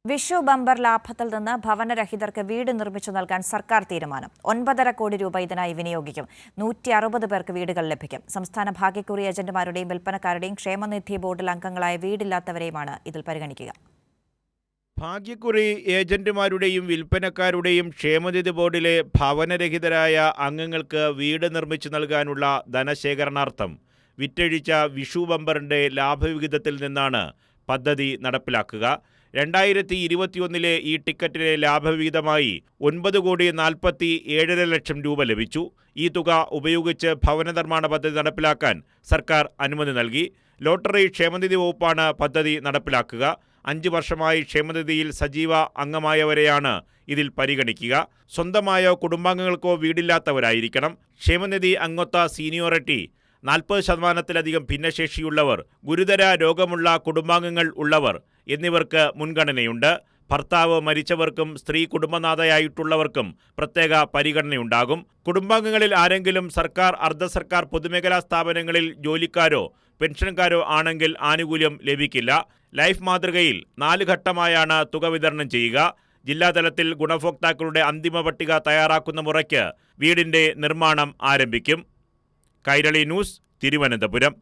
Vishu bumper ലാഭത്തിൽ നിന്ന് ഭവനരഹിതർക്ക് വീട് നിർമ്മിച്ചു നൽകാൻ സർക്കാർ തീരുമാനം. 9.5 കോടി രൂപ ഇതിനായി വിനിയോഗിക്കും. 160 പേർക്ക് വീടുകൾ ലഭിക്കും. സംസ്ഥാന ഭാഗ്യക്കുറി ഏജന്റുമാരുടെയും വിൽപ്പനക്കാരുടെയും ക്ഷേമനിധി ബോർഡിൽ അംഗങ്ങളായ വീടില്ലാത്തവരെയുമാണ് ഇതിൽ പരിഗണിക്കുക. ഭാഗ്യക്കുറി ഏജന്റുമാരുടെയും വിൽപ്പനക്കാരുടെയും ക്ഷേമനിധി ബോർഡിലെ ഭവനരഹിതരായ അംഗങ്ങൾക്ക് വീട് നിർമ്മിച്ചു നൽകാനുള്ള ധനശേഖരണാർത്ഥം വിറ്റഴിച്ച വിഷു ബമ്പറിന്റെ ലാഭവിഹിതത്തിൽ നിന്നാണ് പദ്ധതി നടപ്പിലാക്കുക. 2021 ഈ ടിക്കറ്റിലെ ലാഭവിഹിതമായി 9.47 ലക്ഷം രൂപ ലഭിച്ചു. ഈ തുക ഉപയോഗിച്ച് ഭവന നിർമ്മാണ പദ്ധതി നടപ്പിലാക്കാൻ സർക്കാർ അനുമതി നൽകി. ലോട്ടറി ക്ഷേമനിധി വകുപ്പാണ് പദ്ധതി നടപ്പിലാക്കുക. 5 വർഷമായി ക്ഷേമനിധിയിൽ സജീവ അംഗമായവരെയാണ് ഇതിൽ പരിഗണിക്കുക. സ്വന്തമായോ കുടുംബാംഗങ്ങൾക്കോ വീടില്ലാത്തവരായിരിക്കണം. ക്ഷേമനിധി അംഗത്വ സീനിയോറിറ്റി 40%-ലധികം ഭിന്നശേഷിയുള്ളവർ, ഗുരുതര രോഗമുള്ള കുടുംബാംഗങ്ങൾ ഉള്ളവർ എന്നിവർക്ക് മുൻഗണനയുണ്ട്. ഭർത്താവ് മരിച്ചവർക്കും സ്ത്രീ കുടുംബനാഥയായിട്ടുള്ളവർക്കും പ്രത്യേക പരിഗണനയുണ്ടാകും. കുടുംബാംഗങ്ങളിൽ ആരെങ്കിലും സർക്കാർ, അർദ്ധ സർക്കാർ പൊതുമേഖലാ സ്ഥാപനങ്ങളിൽ ജോലിക്കാരോ പെൻഷൻകാരോ ആണെങ്കിൽ ആനുകൂല്യം ലഭിക്കില്ല. ലൈഫ് മാതൃകയിൽ 4 ഘട്ടമായാണ് തുക വിതരണം ചെയ്യുക. ജില്ലാതലത്തിൽ ഗുണഭോക്താക്കളുടെ അന്തിമ പട്ടിക തയ്യാറാക്കുന്ന മുറയ്ക്ക് വീടിന്റെ നിർമ്മാണം ആരംഭിക്കും. കൈരളി ന്യൂസ്, തിരുവനന്തപുരം.